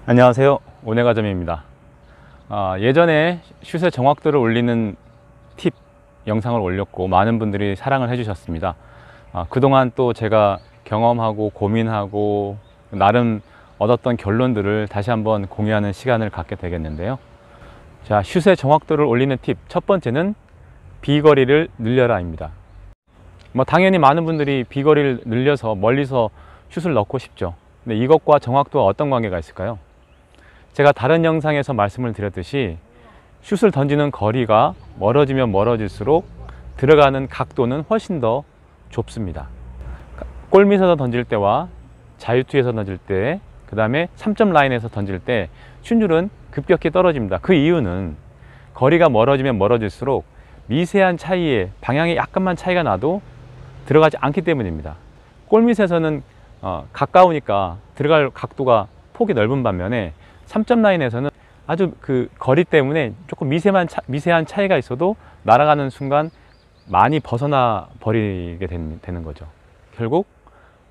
안녕하세요, 오네가점입니다. 예전에 슛의 정확도를 올리는 팁 영상을 올렸고 많은 분들이 사랑을 해주셨습니다. 그동안 또 제가 경험하고 고민하고 나름 얻었던 결론들을 다시 한번 공유하는 시간을 갖게 되겠는데요. 자, 슛의 정확도를 올리는 팁 첫 번째는 비거리를 늘려라입니다. 당연히 많은 분들이 비거리를 늘려서 멀리서 슛을 넣고 싶죠. 근데 이것과 정확도와 어떤 관계가 있을까요? 제가 다른 영상에서 말씀을 드렸듯이 슛을 던지는 거리가 멀어지면 멀어질수록 들어가는 각도는 훨씬 더 좁습니다. 골밑에서 던질 때와 자유투에서 던질 때, 그 다음에 3점 라인에서 던질 때 슛률은 급격히 떨어집니다. 그 이유는 거리가 멀어지면 멀어질수록 미세한 차이에 방향에 약간만 차이가 나도 들어가지 않기 때문입니다. 골밑에서는 가까우니까 들어갈 각도가 폭이 넓은 반면에 3점 라인에서는 아주 그 거리 때문에 조금 미세한 차이가 있어도 날아가는 순간 많이 벗어나 버리게 되는 거죠. 결국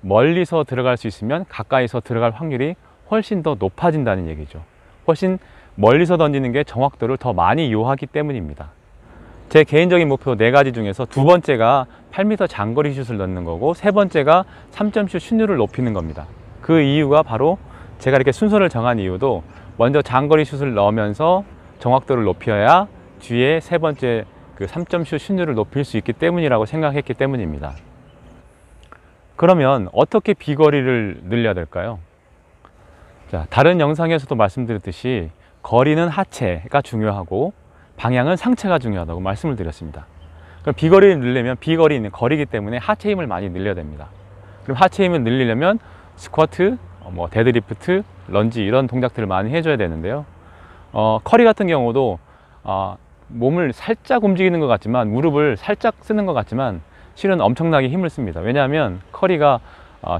멀리서 들어갈 수 있으면 가까이서 들어갈 확률이 훨씬 더 높아진다는 얘기죠. 훨씬 멀리서 던지는 게 정확도를 더 많이 요하기 때문입니다. 제 개인적인 목표 4가지 중에서 두 번째가 8m 장거리 슛을 넣는 거고, 세 번째가 3점슛 슛률을 높이는 겁니다. 그 이유가 바로 제가 이렇게 순서를 정한 이유도 먼저 장거리 슛을 넣으면서 정확도를 높여야 뒤에 세 번째 그 3점슛 슛률을 높일 수 있기 때문이라고 생각했기 때문입니다. 그러면 어떻게 비거리를 늘려야 될까요? 자, 다른 영상에서도 말씀드렸듯이 거리는 하체가 중요하고 방향은 상체가 중요하다고 말씀을 드렸습니다. 그럼 비거리를 늘리려면 비거리는 거리이기 때문에 하체 힘을 많이 늘려야 됩니다. 그럼 하체 힘을 늘리려면 스쿼트, 데드리프트, 런지 이런 동작들을 많이 해줘야 되는데요. 커리 같은 경우도 몸을 살짝 움직이는 것 같지만, 무릎을 살짝 쓰는 것 같지만 실은 엄청나게 힘을 씁니다. 왜냐하면 커리가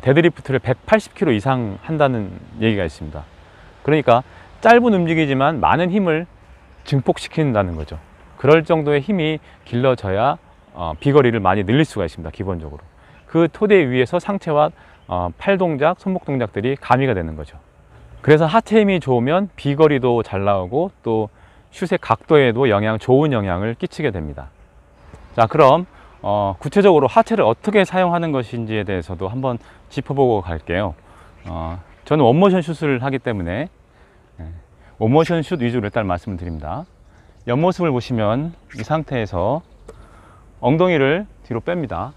데드리프트를 180kg 이상 한다는 얘기가 있습니다. 그러니까 짧은 움직이지만 많은 힘을 증폭시킨다는 거죠. 그럴 정도의 힘이 길러져야 비거리를 많이 늘릴 수가 있습니다. 기본적으로 그 토대 위에서 상체와 팔 동작, 손목 동작들이 가미가 되는 거죠. 그래서 하체 힘이 좋으면 비거리도 잘 나오고 또 슛의 각도에도 좋은 영향을 끼치게 됩니다. 자, 그럼 구체적으로 하체를 어떻게 사용하는 것인지에 대해서도 한번 짚어보고 갈게요. 저는 원모션 슛을 하기 때문에 원모션 슛 위주로 일단 말씀을 드립니다. 옆모습을 보시면 이 상태에서 엉덩이를 뒤로 뺍니다.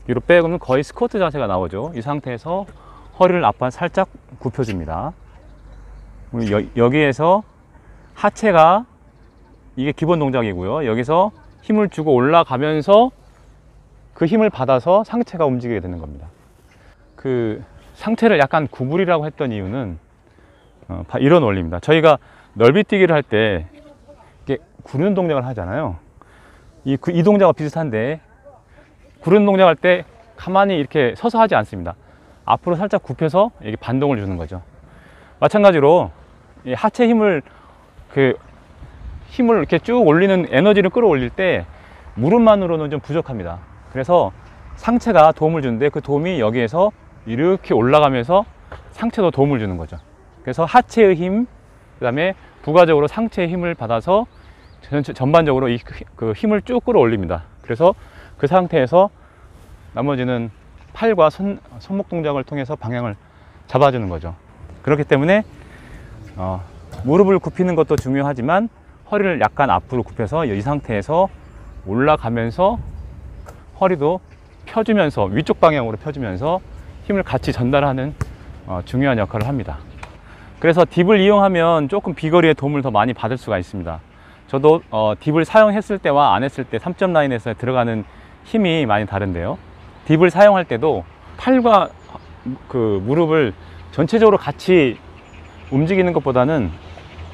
뒤로 빼면 거의 스쿼트 자세가 나오죠. 이 상태에서 허리를 앞으로 살짝 굽혀줍니다. 여기에서 하체가, 이게 기본 동작이고요. 여기서 힘을 주고 올라가면서 그 힘을 받아서 상체가 움직이게 되는 겁니다. 그 상체를 약간 구부리라고 했던 이유는 이런 원리입니다. 저희가 넓이뛰기를 할 때 이렇게 구르는 동작을 하잖아요. 이 동작과 비슷한데, 구르는 동작할 때 가만히 이렇게 서서 하지 않습니다. 앞으로 살짝 굽혀서 이렇게 반동을 주는 거죠. 마찬가지로 이 하체 힘을 이렇게 쭉 올리는, 에너지를 끌어올릴 때 무릎만으로는 좀 부족합니다. 그래서 상체가 도움을 주는데 그 도움이 여기에서 이렇게 올라가면서 상체도 도움을 주는 거죠. 그래서 하체의 힘, 그 다음에 부가적으로 상체의 힘을 받아서 전반적으로 그 힘을 쭉 끌어올립니다. 그래서 그 상태에서 나머지는 팔과 손목 동작을 통해서 방향을 잡아주는 거죠. 그렇기 때문에 무릎을 굽히는 것도 중요하지만 허리를 약간 앞으로 굽혀서 이 상태에서 올라가면서 허리도 펴주면서, 위쪽 방향으로 펴주면서 힘을 같이 전달하는 중요한 역할을 합니다. 그래서 딥을 이용하면 조금 비거리에 도움을 더 많이 받을 수가 있습니다. 저도 딥을 사용했을 때와 안 했을 때 3점 라인에서 들어가는 힘이 많이 다른데요. 딥을 사용할 때도 팔과 그 무릎을 전체적으로 같이 움직이는 것보다는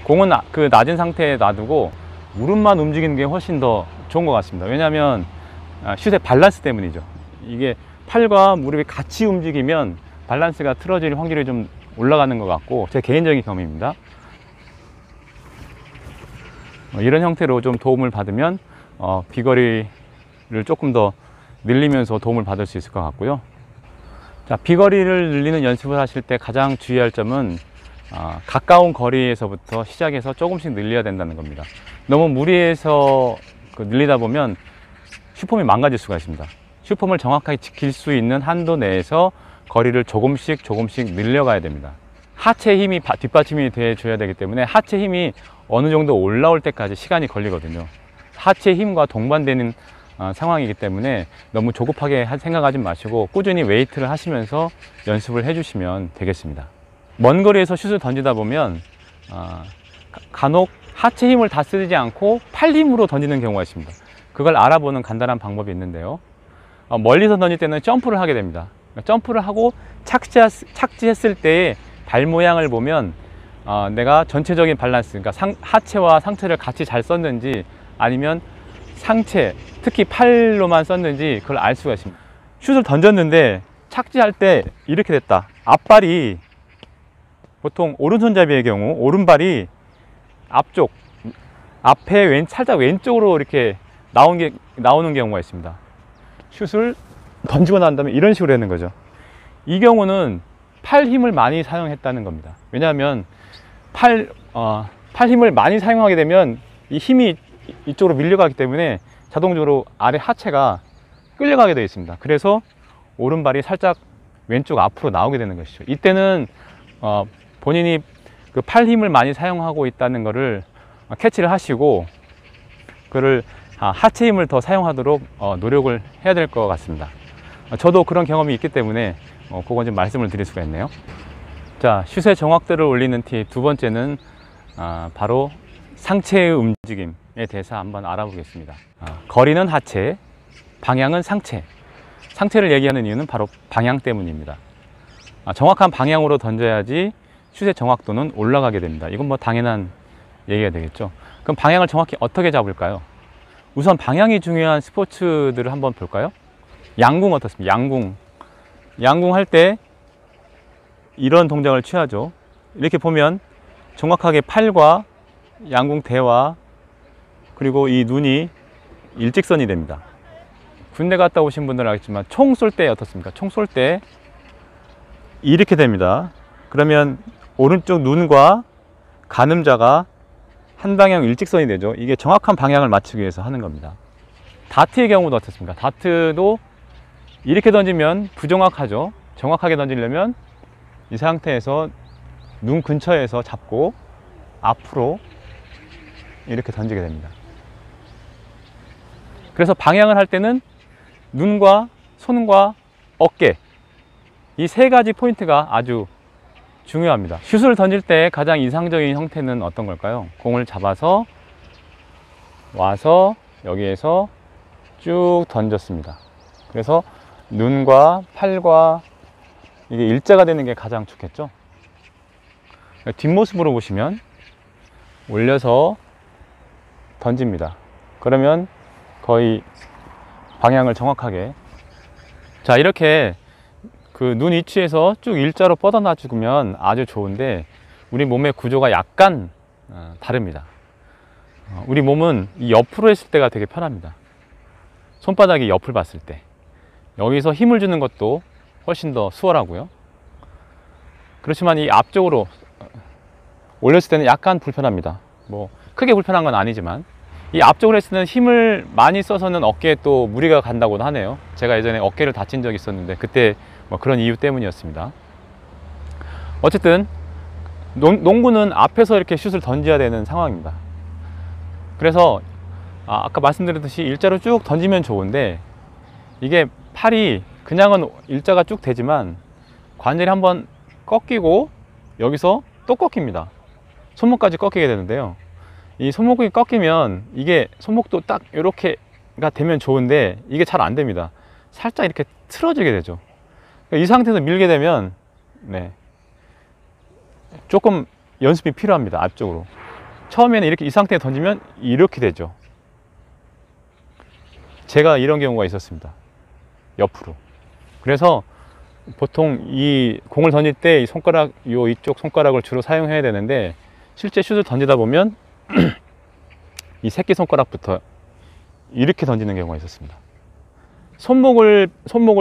공은 그 낮은 상태에 놔두고 무릎만 움직이는 게 훨씬 더 좋은 것 같습니다. 왜냐하면 슛의 밸런스 때문이죠. 이게 팔과 무릎이 같이 움직이면 밸런스가 틀어질 확률이 좀 올라가는 것 같고, 제 개인적인 경험입니다. 이런 형태로 좀 도움을 받으면 비거리를 조금 더 늘리면서 도움을 받을 수 있을 것 같고요. 자, 비거리를 늘리는 연습을 하실 때 가장 주의할 점은 가까운 거리에서부터 시작해서 조금씩 늘려야 된다는 겁니다. 너무 무리해서 늘리다 보면 슈폼이 망가질 수가 있습니다. 슈폼을 정확하게 지킬 수 있는 한도 내에서 거리를 조금씩 늘려가야 됩니다. 하체 힘이 뒷받침이 돼줘야 되기 때문에 하체 힘이 어느 정도 올라올 때까지 시간이 걸리거든요. 하체 힘과 동반되는 상황이기 때문에 너무 조급하게 생각하지 마시고 꾸준히 웨이트를 하시면서 연습을 해주시면 되겠습니다. 먼 거리에서 슛을 던지다 보면 간혹 하체 힘을 다 쓰지 않고 팔 힘으로 던지는 경우가 있습니다. 그걸 알아보는 간단한 방법이 있는데요. 멀리서 던질 때는 점프를 하게 됩니다. 점프를 하고 착지했을 때의 발 모양을 보면 내가 전체적인 밸런스, 그러니까 하체와 상체를 같이 잘 썼는지 아니면 상체, 특히 팔로만 썼는지 그걸 알 수가 있습니다. 슛을 던졌는데 착지할 때 이렇게 됐다. 앞발이 보통 오른손잡이의 경우 오른발이 앞쪽, 앞에 살짝 왼쪽으로 이렇게 나오는 경우가 있습니다. 슛을 던지고 난 다음에 이런 식으로 되는 거죠. 이 경우는 팔 힘을 많이 사용했다는 겁니다. 왜냐하면 팔 힘을 많이 사용하게 되면 이 힘이 이쪽으로 밀려가기 때문에 자동적으로 아래 하체가 끌려가게 되어 있습니다. 그래서 오른발이 살짝 왼쪽 앞으로 나오게 되는 것이죠. 이때는 본인이 그 팔 힘을 많이 사용하고 있다는 것을 캐치를 하시고 그를 하체 힘을 더 사용하도록 노력을 해야 될 것 같습니다. 저도 그런 경험이 있기 때문에 그건 좀 말씀을 드릴 수가 있네요. 자, 슛의 정확도를 올리는 팁 두 번째는 바로 상체의 움직임에 대해서 한번 알아보겠습니다. 거리는 하체, 방향은 상체. 상체를 얘기하는 이유는 바로 방향 때문입니다. 정확한 방향으로 던져야지 슛의 정확도는 올라가게 됩니다. 이건 뭐 당연한 얘기가 되겠죠. 그럼 방향을 정확히 어떻게 잡을까요? 우선 방향이 중요한 스포츠들을 한번 볼까요? 양궁 어떻습니까? 양궁 할 때 이런 동작을 취하죠. 이렇게 보면 정확하게 팔과 양궁 대와 그리고 이 눈이 일직선이 됩니다. 군대 갔다 오신 분들은 알겠지만 총 쏠 때 어떻습니까? 총 쏠 때 이렇게 됩니다. 그러면 오른쪽 눈과 가늠자가 한 방향 일직선이 되죠. 이게 정확한 방향을 맞추기 위해서 하는 겁니다. 다트의 경우도 어떻습니까? 다트도 이렇게 던지면 부정확하죠. 정확하게 던지려면 이 상태에서 눈 근처에서 잡고 앞으로 이렇게 던지게 됩니다. 그래서 방향을 할 때는 눈과 손과 어깨, 이 세 가지 포인트가 아주 중요합니다. 슛을 던질 때 가장 이상적인 형태는 어떤 걸까요? 공을 잡아서 와서 여기에서 쭉 던졌습니다. 그래서 눈과 팔과 이게 일자가 되는 게 가장 좋겠죠. 뒷모습으로 보시면 올려서 던집니다. 그러면 거의 방향을 정확하게, 자, 이렇게 그 눈 위치에서 쭉 일자로 뻗어놔 주면 아주 좋은데 우리 몸의 구조가 약간 다릅니다. 우리 몸은 이 옆으로 했을 때가 되게 편합니다. 손바닥이 옆을 봤을 때 여기서 힘을 주는 것도 훨씬 더 수월하고요. 그렇지만 이 앞쪽으로 올렸을 때는 약간 불편합니다. 뭐 크게 불편한 건 아니지만 이 앞쪽으로 했을 때는 힘을 많이 써서는 어깨에 또 무리가 간다고도 하네요. 제가 예전에 어깨를 다친 적이 있었는데 그때 뭐 그런 이유 때문이었습니다. 어쨌든 농구는 앞에서 이렇게 슛을 던져야 되는 상황입니다. 그래서 아까 말씀드렸듯이 일자로 쭉 던지면 좋은데 이게 팔이 그냥은 일자가 쭉 되지만 관절이 한번 꺾이고 여기서 또 꺾입니다. 손목까지 꺾이게 되는데요. 이 손목이 꺾이면 이게 손목도 딱 이렇게가 되면 좋은데 이게 잘 안 됩니다. 살짝 이렇게 틀어지게 되죠. 이 상태에서 밀게 되면 조금 연습이 필요합니다. 앞쪽으로 처음에는 이렇게 이 상태에 던지면 이렇게 되죠. 제가 이런 경우가 있었습니다. 옆으로. 그래서 보통 이 공을 던질 때 이 손가락, 이쪽 손가락을 주로 사용해야 되는데 실제 슛을 던지다 보면 이 새끼손가락부터 이렇게 던지는 경우가 있었습니다. 손목을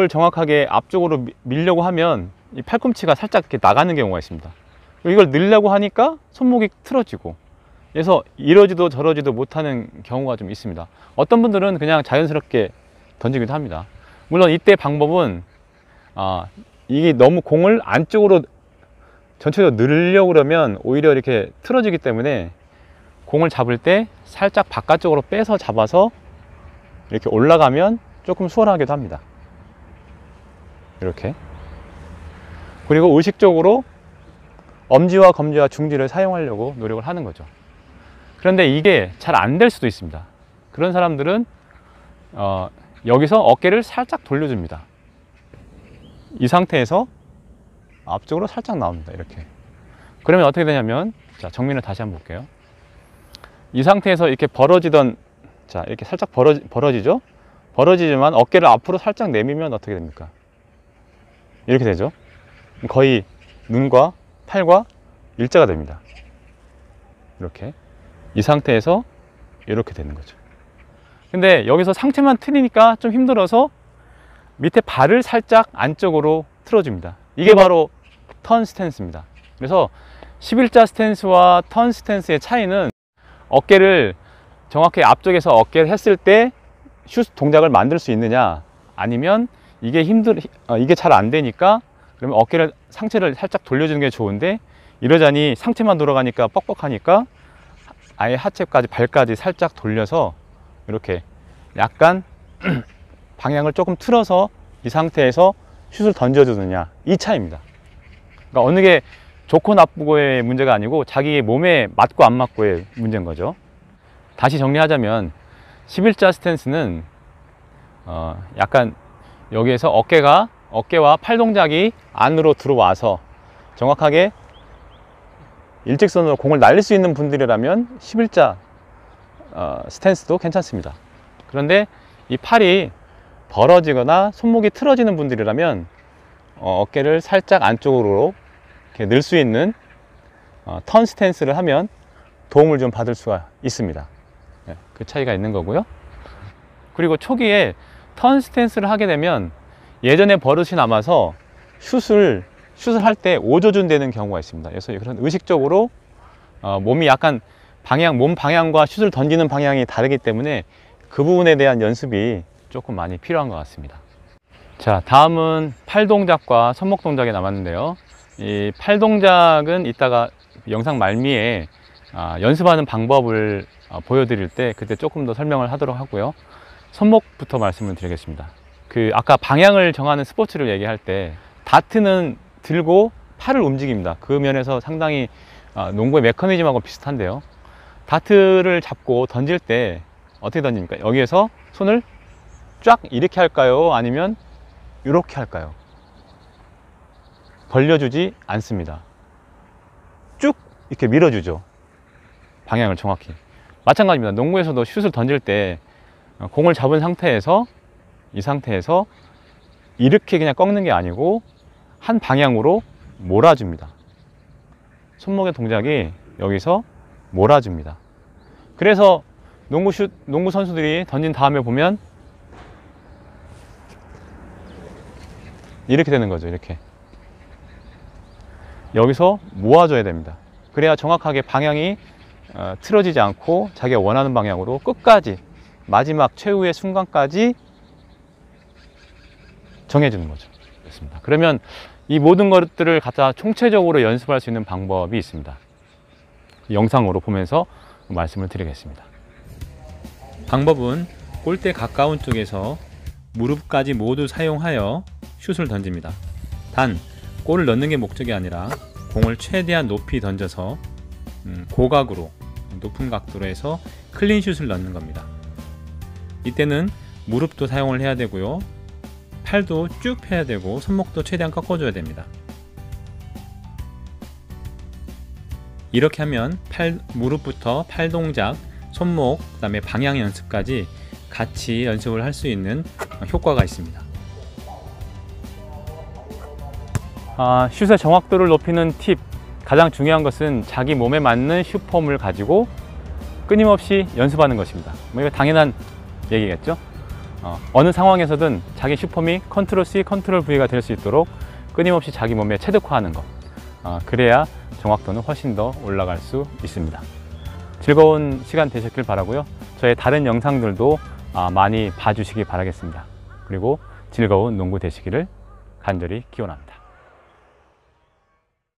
정확하게 앞쪽으로 밀려고 하면 이 팔꿈치가 살짝 이렇게 나가는 경우가 있습니다. 이걸 늘려고 하니까 손목이 틀어지고, 그래서 이러지도 저러지도 못하는 경우가 좀 있습니다. 어떤 분들은 그냥 자연스럽게 던지기도 합니다. 물론 이때 방법은 이게 너무 공을 안쪽으로 전체적으로 늘려고 그러면 오히려 이렇게 틀어지기 때문에 공을 잡을 때 살짝 바깥쪽으로 빼서 잡아서 이렇게 올라가면 조금 수월하기도 합니다. 이렇게. 그리고 의식적으로 엄지와 검지와 중지를 사용하려고 노력을 하는 거죠. 그런데 이게 잘 안 될 수도 있습니다. 그런 사람들은 여기서 어깨를 살짝 돌려줍니다. 이 상태에서 앞쪽으로 살짝 나옵니다. 이렇게. 그러면 어떻게 되냐면, 자, 정면을 다시 한번 볼게요. 이 상태에서 이렇게 벌어지던, 자, 이렇게 살짝 벌어지죠? 벌어지지만 어깨를 앞으로 살짝 내밀면 어떻게 됩니까? 이렇게 되죠? 거의 눈과 팔과 일자가 됩니다. 이렇게. 이 상태에서 이렇게 되는 거죠. 근데 여기서 상체만 틀리니까 좀 힘들어서 밑에 발을 살짝 안쪽으로 틀어줍니다. 이게 바로 턴 스탠스입니다. 그래서 11자 스탠스와 턴 스탠스의 차이는 어깨를 정확히 앞쪽에서 어깨를 했을 때 슛 동작을 만들 수 있느냐, 아니면 이게 이게 잘 안 되니까 그러면 어깨를, 상체를 살짝 돌려주는 게 좋은데 이러자니 상체만 돌아가니까 뻑뻑하니까 아예 하체까지 발까지 살짝 돌려서 이렇게 약간 방향을 조금 틀어서 이 상태에서 슛을 던져주느냐, 이 차이입니다. 그러니까 어느 게 좋고 나쁘고의 문제가 아니고 자기 몸에 맞고 안 맞고의 문제인 거죠. 다시 정리하자면 11자 스탠스는 약간 여기에서 어깨와 팔 동작이 안으로 들어와서 정확하게 일직선으로 공을 날릴 수 있는 분들이라면 11자 스탠스도 괜찮습니다. 그런데 이 팔이 벌어지거나 손목이 틀어지는 분들이라면 어깨를 살짝 안쪽으로 이렇게 늘 수 있는 턴 스탠스를 하면 도움을 좀 받을 수가 있습니다. 그 차이가 있는 거고요. 그리고 초기에 턴 스탠스를 하게 되면 예전에 버릇이 남아서 슛을 할 때 오조준 되는 경우가 있습니다. 그래서 그런 의식적으로 몸이 약간 몸 방향과 슛을 던지는 방향이 다르기 때문에 그 부분에 대한 연습이 조금 많이 필요한 것 같습니다. 자, 다음은 팔 동작과 손목 동작이 남았는데요. 이 팔 동작은 이따가 영상 말미에 연습하는 방법을 보여드릴 때 그때 조금 더 설명을 하도록 하고요. 손목부터 말씀을 드리겠습니다. 아까 방향을 정하는 스포츠를 얘기할 때 다트는 들고 팔을 움직입니다. 그 면에서 상당히 농구의 메커니즘하고 비슷한데요. 다트를 잡고 던질 때 어떻게 던집니까? 여기에서 손을 쫙 이렇게 할까요? 아니면 이렇게 할까요? 벌려주지 않습니다. 쭉 이렇게 밀어주죠. 방향을 정확히. 마찬가지입니다. 농구에서도 슛을 던질 때 공을 잡은 상태에서 이 상태에서 이렇게 그냥 꺾는 게 아니고 한 방향으로 몰아줍니다. 손목의 동작이 여기서 몰아줍니다. 그래서 농구 선수들이 던진 다음에 보면 이렇게 되는 거죠. 이렇게 여기서 모아줘야 됩니다. 그래야 정확하게 방향이 틀어지지 않고 자기가 원하는 방향으로 끝까지 마지막 최후의 순간까지 정해주는 거죠. 그렇습니다. 그러면 이 모든 것들을 갖다 총체적으로 연습할 수 있는 방법이 있습니다. 영상으로 보면서 말씀을 드리겠습니다. 방법은 골대 가까운 쪽에서 무릎까지 모두 사용하여 슛을 던집니다. 단 골을 넣는 게 목적이 아니라 공을 최대한 높이 던져서 고각으로 높은 각도로 해서 클린 슛을 넣는 겁니다. 이때는 무릎도 사용을 해야 되고요, 팔도 쭉 펴야 되고 손목도 최대한 꺾어줘야 됩니다. 이렇게 하면 무릎부터 팔 동작, 손목, 그 다음에 방향 연습까지 같이 연습을 할 수 있는 효과가 있습니다. 슛의 정확도를 높이는 팁, 가장 중요한 것은 자기 몸에 맞는 슛폼을 가지고 끊임없이 연습하는 것입니다. 이거 당연한 얘기겠죠. 어느 상황에서든 자기 슛폼이 컨트롤 C, 컨트롤 V가 될 수 있도록 끊임없이 자기 몸에 체득화하는 것, 그래야 정확도는 훨씬 더 올라갈 수 있습니다. 즐거운 시간 되셨길 바라고요. 저의 다른 영상들도 많이 봐주시기 바라겠습니다. 그리고 즐거운 농구 되시기를 간절히 기원합니다.